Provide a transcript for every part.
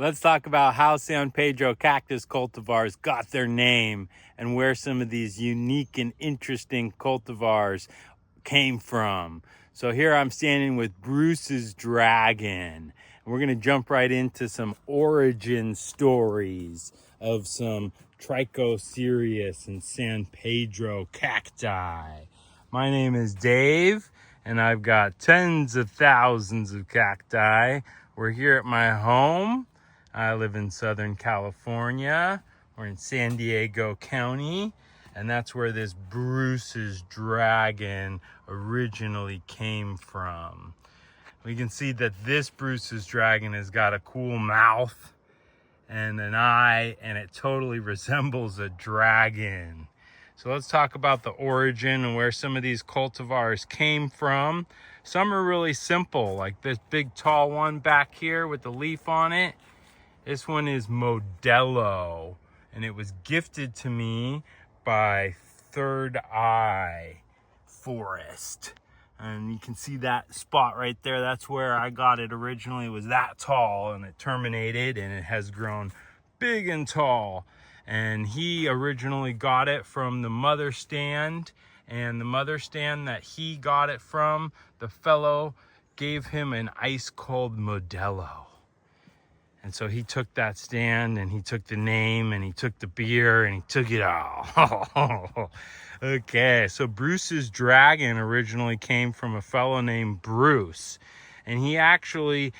Let's talk about how San Pedro Cactus Cultivars got their name and where some of these unique and interesting cultivars came from. So here I'm standing with Bruce's Dragon. We're going to jump right into some origin stories of some Trichocereus and San Pedro cacti. My name is Dave, and I've got tens of thousands of cacti. We're here at my home. I live in Southern California. We're in San Diego County, and that's where this Bruce's Dragon originally came from. We can see that this Bruce's Dragon has got a cool mouth and an eye, and it totally resembles a dragon. So let's talk about the origin and where some of these cultivars came from. Some are really simple, like this big tall one back here with the leaf on it. This one is Modelo, and it was gifted to me by Third Eye Forest. And you can see that spot right there. That's where I got it originally. It was that tall, and it terminated, and it has grown big and tall. And he originally got it from the mother stand, and the mother stand that he got it from, the fellow gave him an ice cold Modelo. And so he took that stand, and he took the name, and he took the beer, and he took it all. Okay, so Bruce's Dragon originally came from a fellow named Bruce. And he actually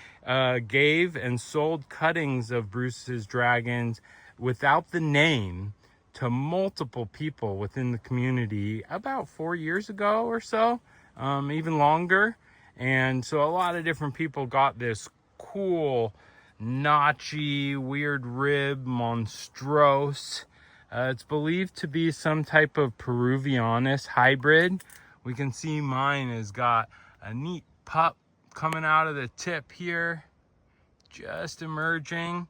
gave and sold cuttings of Bruce's Dragons without the name to multiple people within the community about 4 years ago or so, even longer. And so a lot of different people got this cool notchy, weird rib Monstrous. It's believed to be some type of Peruvianus hybrid. We can see mine has got a neat pup coming out of the tip here, just emerging.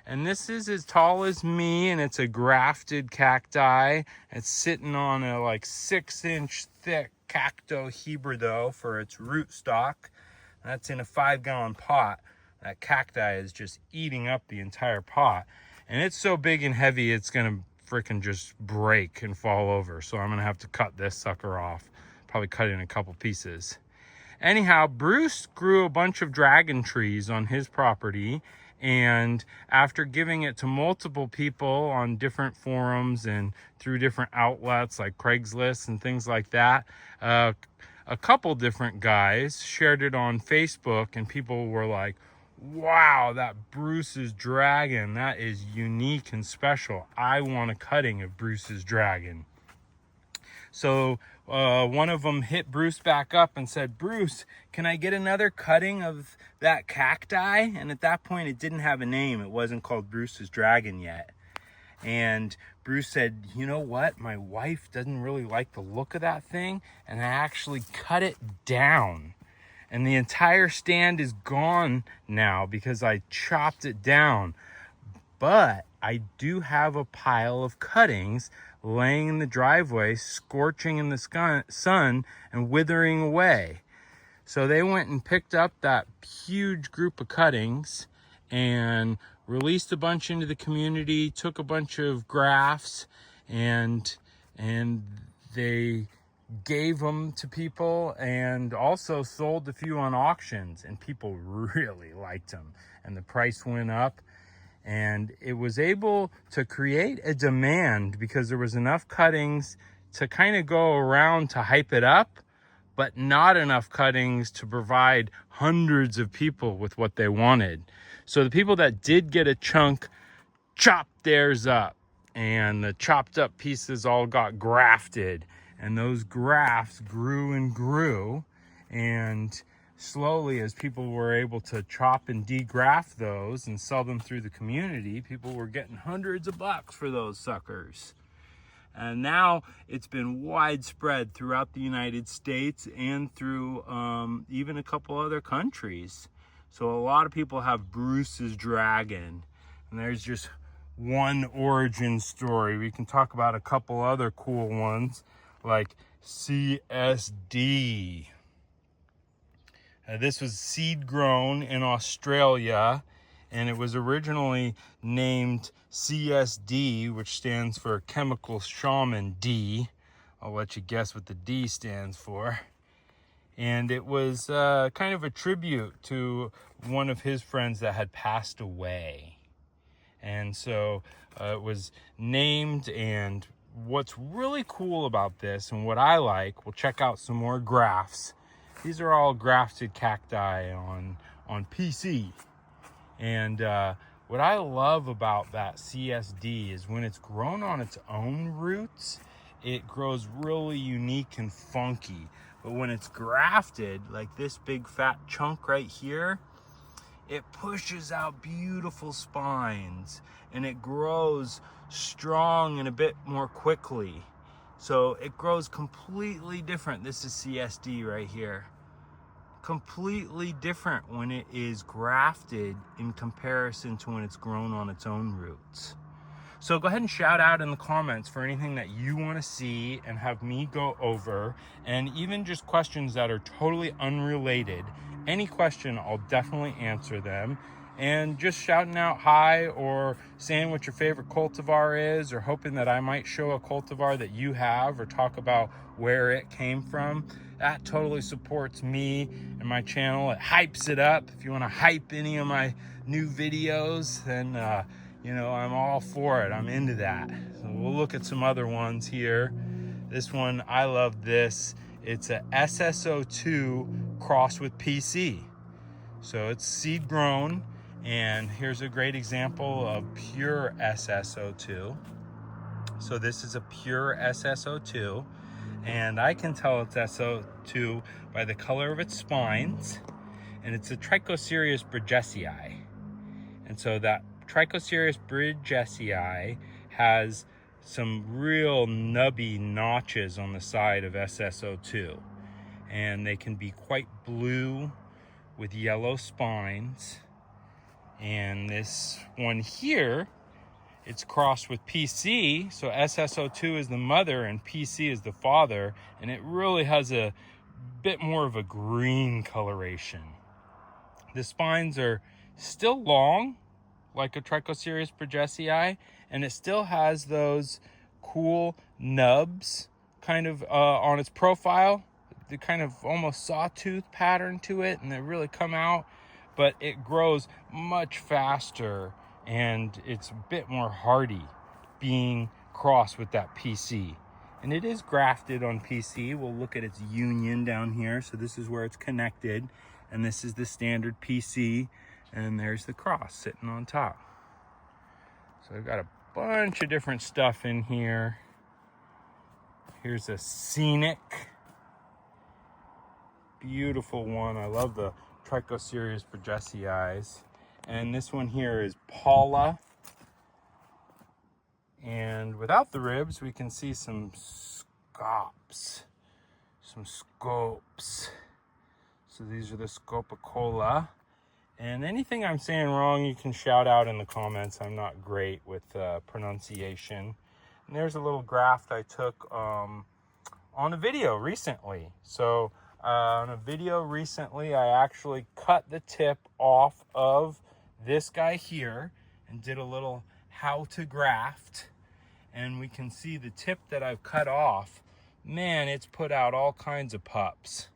And this is as tall as me, and it's a grafted cacti. It's sitting on a like 6-inch thick cacto hybrido for its rootstock. That's in a 5-gallon pot. That cacti is just eating up the entire pot. And it's so big and heavy, it's gonna freaking just break and fall over. So I'm gonna have to cut this sucker off. Probably cut it in a couple pieces. Anyhow, Bruce grew a bunch of dragon trees on his property. And after giving it to multiple people on different forums and through different outlets like Craigslist and things like that, a couple different guys shared it on Facebook, and people were like, wow, that Bruce's Dragon, that is unique and special. I want a cutting of Bruce's Dragon. So one of them hit Bruce back up and said, Bruce, can I get another cutting of that cacti? And at that point, it didn't have a name. It wasn't called Bruce's Dragon yet. And Bruce said, you know what? My wife doesn't really like the look of that thing. And I actually cut it down. And the entire stand is gone now because I chopped it down. But I do have a pile of cuttings laying in the driveway, scorching in the sun and withering away. So they went and picked up that huge group of cuttings and released a bunch into the community, took a bunch of grafts, and they gave them to people, and also sold a few on auctions, and people really liked them, and the price went up, and it was able to create a demand because there was enough cuttings to kind of go around to hype it up, but not enough cuttings to provide hundreds of people with what they wanted. So the people that did get a chunk chopped theirs up, and the chopped up pieces all got grafted. And those grafts grew and grew, and slowly, as people were able to chop and degraft those and sell them through the community, people were getting hundreds of bucks for those suckers. And now it's been widespread throughout the United States and through even a couple other countries. So a lot of people have Bruce's Dragon, and there's just one origin story. We can talk about a couple other cool ones, like CSD. This was seed grown in Australia, and it was originally named CSD, which stands for Chemical Shaman D. I'll let you guess what the D stands for. And it was kind of a tribute to one of his friends that had passed away. And so it was named, and what's really cool about this and what I like, we'll check out some more graphs. These are all grafted cacti on PC. And what I love about that CSD is when it's grown on its own roots, it grows really unique and funky. But when it's grafted, like this big fat chunk right here, it pushes out beautiful spines and it grows strong and a bit more quickly. So it grows completely different. This is CSD right here. Completely different when it is grafted in comparison to when it's grown on its own roots. So go ahead and shout out in the comments for anything that you want to see and have me go over, and even just questions that are totally unrelated. Any question, I'll definitely answer them. And just shouting out hi or saying what your favorite cultivar is, or hoping that I might show a cultivar that you have or talk about where it came from. That totally supports me and my channel. It hypes it up. If you want to hype any of my new videos, then you know, I'm all for it. I'm into that. So we'll look at some other ones here. This one, I love this. It's a SSO2 crossed with PC. So it's seed grown, and here's a great example of pure SSO2. So this is a pure SSO2, and I can tell it's SO2 by the color of its spines, and it's a Trichocereus bridgesii. And so that Trichocereus bridgesii has some real nubby notches on the side of SSO2, and they can be quite blue with yellow spines. And this one here, it's crossed with PC, so SSO2 is the mother and PC is the father, and it really has a bit more of a green coloration. The spines are still long, like a Trichocereus bridgesii, and it still has those cool nubs kind of on its profile, the kind of almost sawtooth pattern to it, and they really come out, but it grows much faster and it's a bit more hardy being crossed with that PC. And it is grafted on PC. We'll look at its union down here. So this is where it's connected, and this is the standard PC, and there's the cross sitting on top. So I've got a bunch of different stuff in here. Here's a scenic, beautiful one. I love the Trichocereus bridgesii. And this one here is Paula. And without the ribs, we can see some scopes. So these are the Scopicola. And anything I'm saying wrong, you can shout out in the comments. I'm not great with pronunciation. And there's a little graft I took on a video recently. So on a video recently, I actually cut the tip off of this guy here and did a little how to graft. And we can see the tip that I've cut off. Man, it's put out all kinds of pups.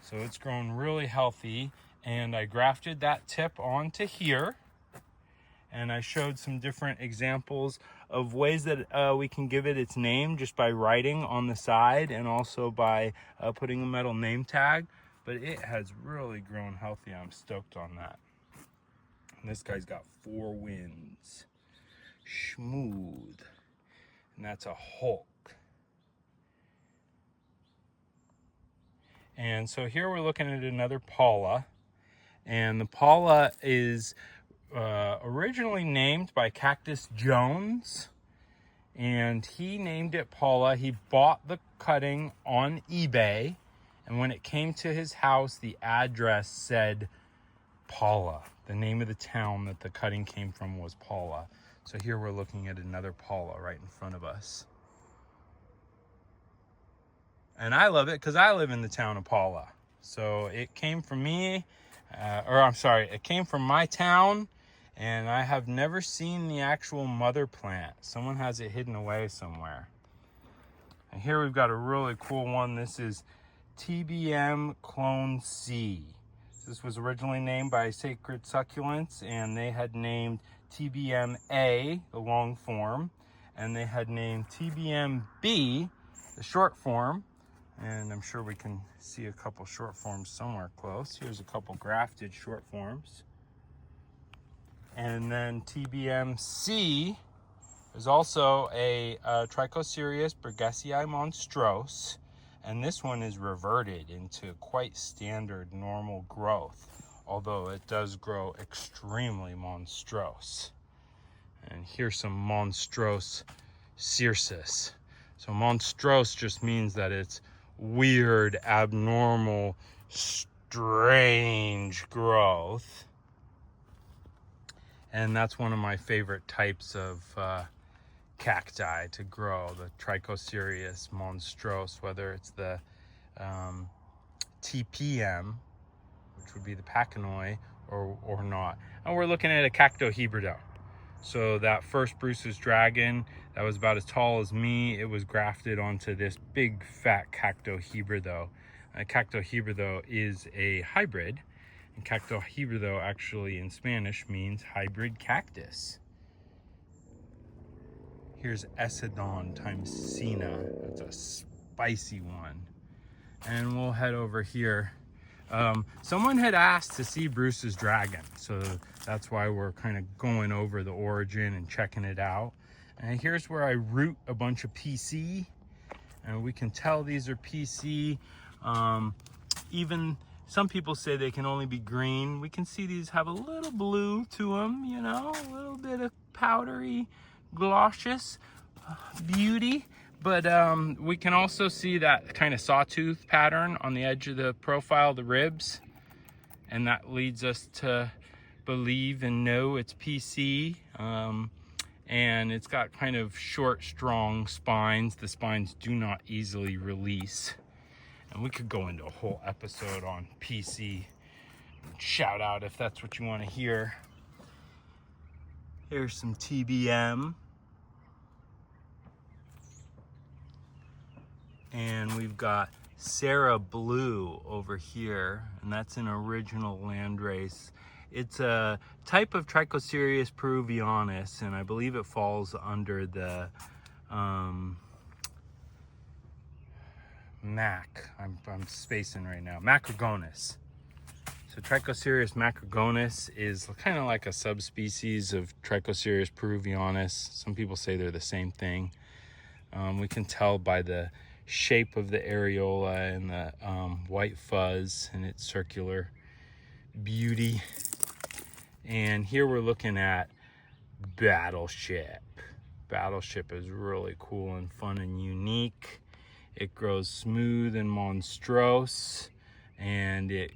So it's grown really healthy. And I grafted that tip onto here, and I showed some different examples of ways that we can give it its name just by writing on the side, and also by putting a metal name tag. But it has really grown healthy. I'm stoked on that. And this guy's got 4 wins. Smooth. And that's a Hulk. And so here we're looking at another Paula. And the Paula is originally named by Cactus Jones, and he named it Paula. He bought the cutting on eBay, and when it came to his house, the address said Paula. The name of the town that the cutting came from was Paula. So here we're looking at another Paula right in front of us. And I love it because I live in the town of Paula. So it came from me. It came from my town, And I have never seen the actual mother plant. Someone has it hidden away somewhere. And here we've got a really cool one. This is TBM clone C. This was originally named by Sacred Succulents, and they had named TBM-A, the long form, and they had named TBM-B, the short form. And I'm sure we can see a couple short forms somewhere close. Here's a couple grafted short forms. And then TBM-C is also a Trichocereus bridgesii Monstrous, and this one is reverted into quite standard normal growth, although it does grow extremely monstrous. And here's some Monstrous cirrus. So monstrous just means that it's weird, abnormal, strange growth. And that's one of my favorite types of cacti to grow, the Trichocereus Monstrous, whether it's the TPM, which would be the Pachinoi, or not. And we're looking at a cactohybrido. So that first Bruce's dragon, that was about as tall as me, it was grafted onto this big fat cactohybrido. A cactohybrido is a hybrid, and cactohybrido actually in Spanish means hybrid cactus. Here's Esidon times Sina. That's a spicy one. And we'll head over here. Someone had asked to see Bruce's dragon, so that's why we're kind of going over the origin and checking it out. And here's where I root a bunch of PC, and we can tell these are PC. Even some people say they can only be green. We can see these have a little blue to them, you know, a little bit of powdery, glossus beauty. But we can also see that kind of sawtooth pattern on the edge of the profile, the ribs. And that leads us to believe and know it's PC. And it's got kind of short, strong spines. The spines do not easily release. And we could go into a whole episode on PC. Shout out if that's what you want to hear. Here's some TBM. And we've got Sarah Blue over here, and that's an original landrace. It's a type of Trichocereus peruvianus, and I believe it falls under the I'm spacing right now, Macrogonus. So Trichocereus macrogonus is kind of like a subspecies of Trichocereus peruvianus. Some people say they're the same thing. We can tell by the shape of the areola and the white fuzz and its circular beauty. And here we're looking at Battleship. Battleship is really cool and fun and unique. It grows smooth and monstrous, and it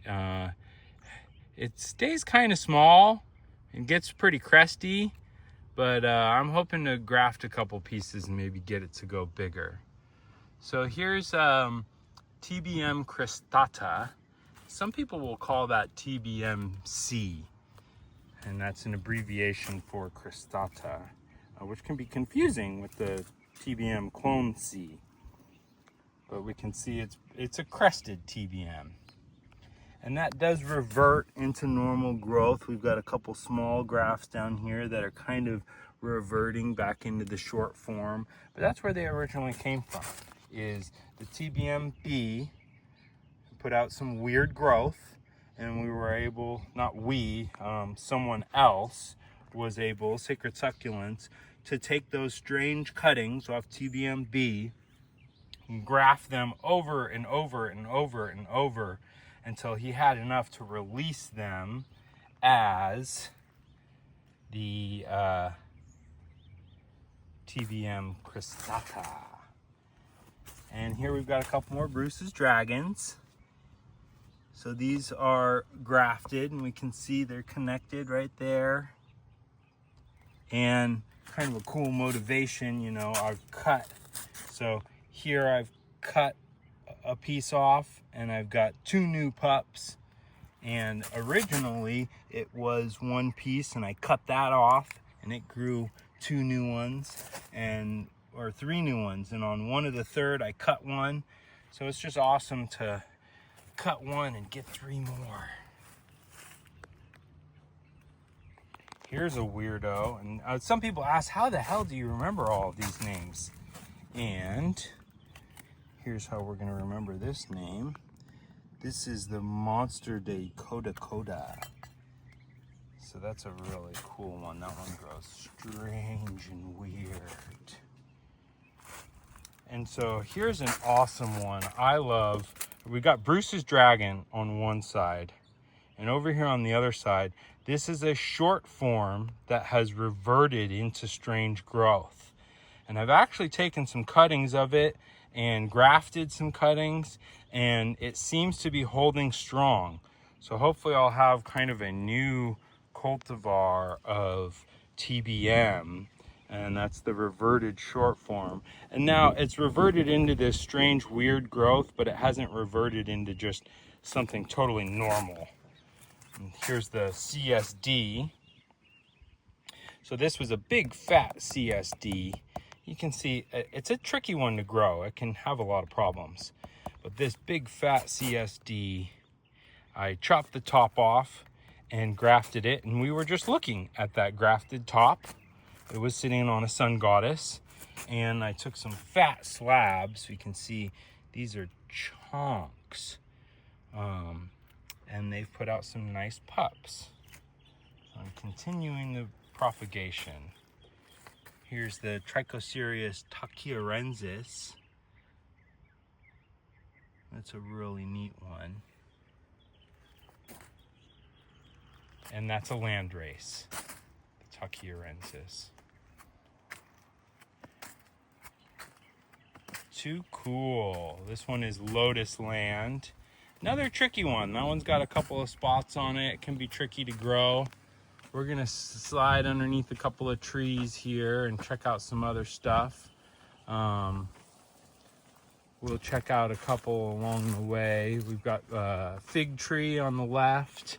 stays kind of small and gets pretty cresty, but I'm hoping to graft a couple pieces and maybe get it to go bigger. So here's TBM cristata. Some people will call that TBM-C, and that's an abbreviation for cristata, which can be confusing with the TBM clone C. But we can see it's a crested TBM. And that does revert into normal growth. We've got a couple small grafts down here that are kind of reverting back into the short form. But that's where they originally came from, is the TBM-B put out some weird growth, and we were able, not we, someone else was able, Sacred Succulents, to take those strange cuttings off TBM-B and graft them over and over and over and over until he had enough to release them as the TBM cristata. And here we've got a couple more Bruce's dragons. So these are grafted, and we can see they're connected right there. And kind of a cool motivation, you know, I've cut. So here I've cut a piece off, and I've got two new pups, And originally it was one piece, and I cut that off, and it grew 2 new ones, or 3 new ones. And on one of the third, I cut one. So it's just awesome to cut one and get 3 more. Here's a weirdo, and some people ask, how the hell do you remember all of these names? And here's how we're gonna remember this name. This is the monster de Coda Coda. So that's a really cool one. That one grows strange and weird. And so here's an awesome one I love. We got Bruce's Dragon on one side, and over here on the other side, this is a short form that has reverted into strange growth. And I've actually taken some cuttings of it and grafted some cuttings, and it seems to be holding strong. So hopefully I'll have kind of a new cultivar of TBM, and that's the reverted short form. And now it's reverted into this strange weird growth, but it hasn't reverted into just something totally normal. And here's the CSD. So this was a big fat CSD. You can see it's a tricky one to grow. It can have a lot of problems. But this big fat CSD, I chopped the top off and grafted it, and we were just looking at that grafted top. It was sitting on a sun goddess, and I took some fat slabs. You can see these are chunks, and they've put out some nice pups. So I'm continuing the propagation. Here's the Trichocereus tachiarensis. That's a really neat one. And that's a landrace, the tachiarensis. Too cool. This one is Lotus Land. Another tricky one. That one's got a couple of spots on it. It can be tricky to grow. We're gonna slide underneath a couple of trees here and check out some other stuff. We'll check out a couple along the way. We've got a fig tree on the left,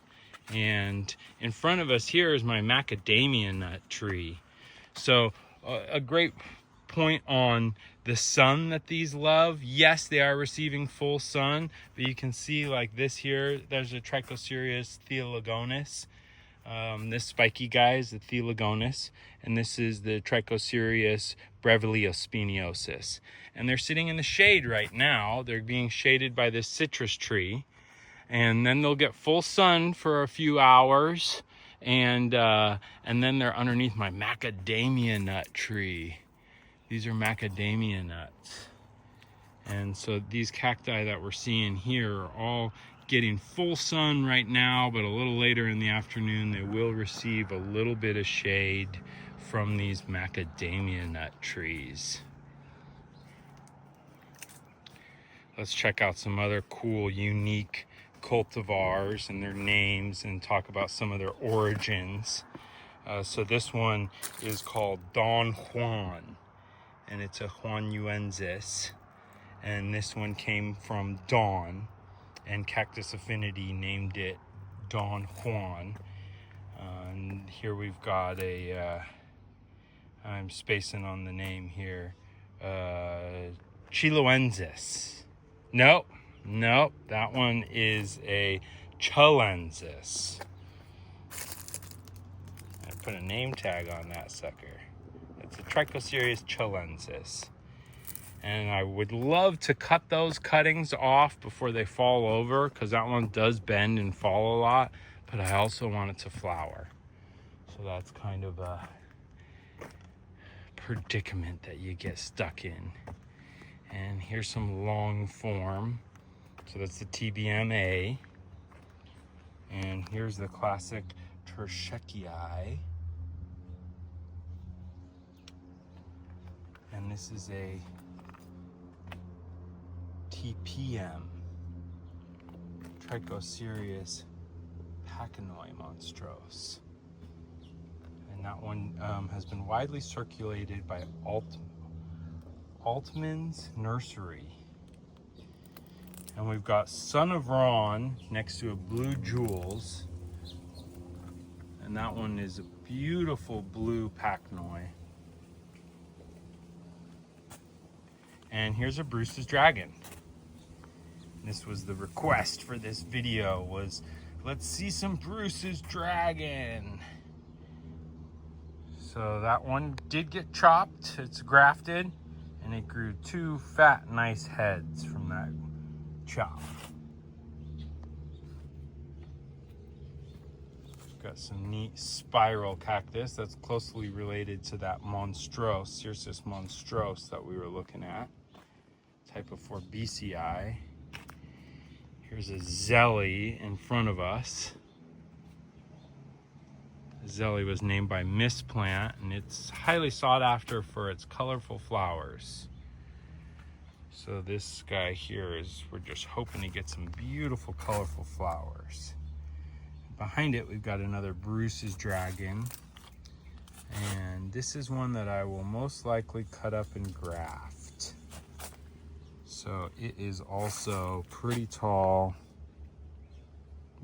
and in front of us here is my macadamia nut tree. So a great point on the sun that these love. Yes, they are receiving full sun, but you can see like this here, there's a Trichocereus theologonus. This spiky guy is the theologonus, and this is the Trichocereus brevilleospinosus. And they're sitting in the shade right now. They're being shaded by this citrus tree, and then they'll get full sun for a few hours, and then they're underneath my macadamia nut tree. These are macadamia nuts. And so these cacti that we're seeing here are all getting full sun right now, but a little later in the afternoon they will receive a little bit of shade from these macadamia nut trees. Let's check out some other cool, unique cultivars and their names and talk about some of their origins. So this one is called Don Juan, and it's a Juanuensis. And this one came from Don, and Cactus Affinity named it Don Juan. And here we've got I'm spacing on the name here, Chiloensis. Nope, that one is a Chilensis. I put a name tag on that sucker. It's a Trichocereus Chilensis. And I would love to cut those cuttings off before they fall over, because that one does bend and fall a lot, but I also want it to flower. So that's kind of a predicament that you get stuck in. And here's some long form. So that's the TBM-A. And here's the classic Trichocereus. And this is a TPM, Trichocereus Monstrous. And that one has been widely circulated by Altman's Nursery. And we've got Son of Ron next to a Blue Jewels. And that one is a beautiful blue Pacnoy. And here's a Bruce's Dragon. This was the request for this video, was let's see some Bruce's Dragon. So that one did get chopped, it's grafted, and it grew 2 fat, nice heads from that chop. Got some neat spiral cactus that's closely related to that Monstrous, Monstrous that we were looking at. Type of bridgesii. Here's a Zelly in front of us. Zelly was named by Miss Plant, and it's highly sought after for its colorful flowers. So this guy here is, we're just hoping to get some beautiful colorful flowers. Behind it, we've got another Bruce's Dragon. And this is one that I will most likely cut up and graft. So it is also pretty tall.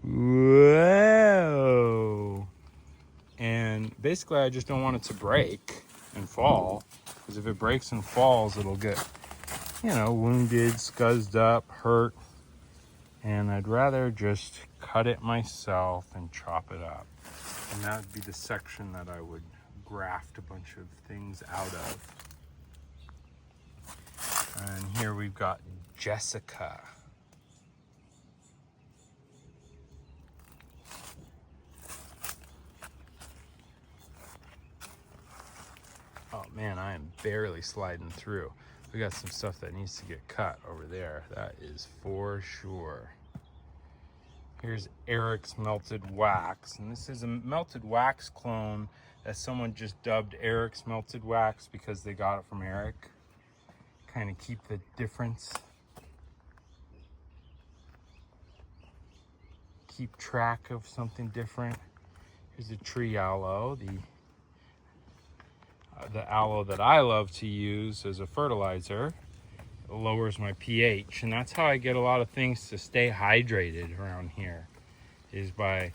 Whoa! And basically I just don't want it to break and fall, because if it breaks and falls, it'll get, you know, wounded, scuzzed up, hurt. And I'd rather just cut it myself and chop it up. And that would be the section that I would graft a bunch of things out of. And here we've got Jessica. Oh man, I am barely sliding through. We got some stuff that needs to get cut over there. That is for sure. Here's Eric's Melted Wax. And this is a melted wax clone that someone just dubbed Eric's Melted Wax because they got it from Eric. Kind of keep the difference. Keep track of something different. Here's a tree aloe, the aloe that I love to use as a fertilizer. It lowers my pH, and that's how I get a lot of things to stay hydrated around here, is by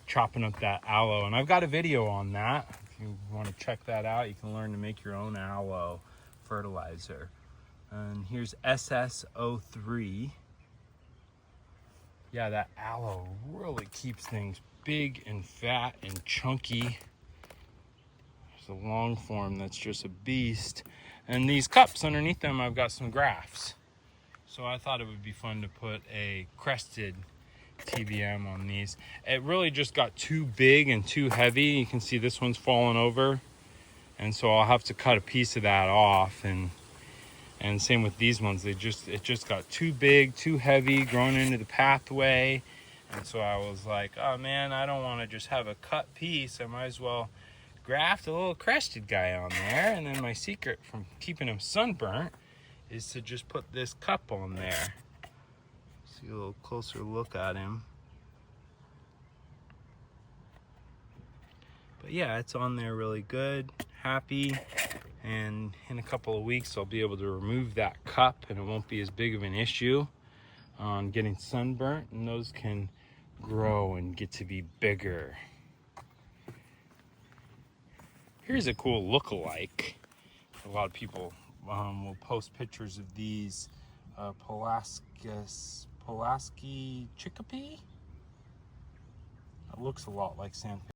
chopping up that aloe. And I've got a video on that. If you want to check that out, you can learn to make your own aloe fertilizer. And here's SSO3. Yeah, that aloe really keeps things big and fat and chunky. There's a long form that's just a beast. And these cups underneath them, I've got some grafts. So I thought it would be fun to put a crested TBM on these. It really just got too big and too heavy. You can see this one's falling over. And so I'll have to cut a piece of that off. And same with these ones. It just got too big, too heavy, growing into the pathway. And so I was like, oh man, I don't want to just have a cut piece. I might as well graft a little crested guy on there. And then my secret from keeping him sunburnt is to just put this cup on there. See a little closer look at him. But yeah, it's on there really good, happy. And in a couple of weeks, I'll be able to remove that cup and it won't be as big of an issue on getting sunburnt, and those can grow and get to be bigger. Here's a cool look-alike. A lot of people will post pictures of these Pulaski chickpea. It looks a lot like San Pedro.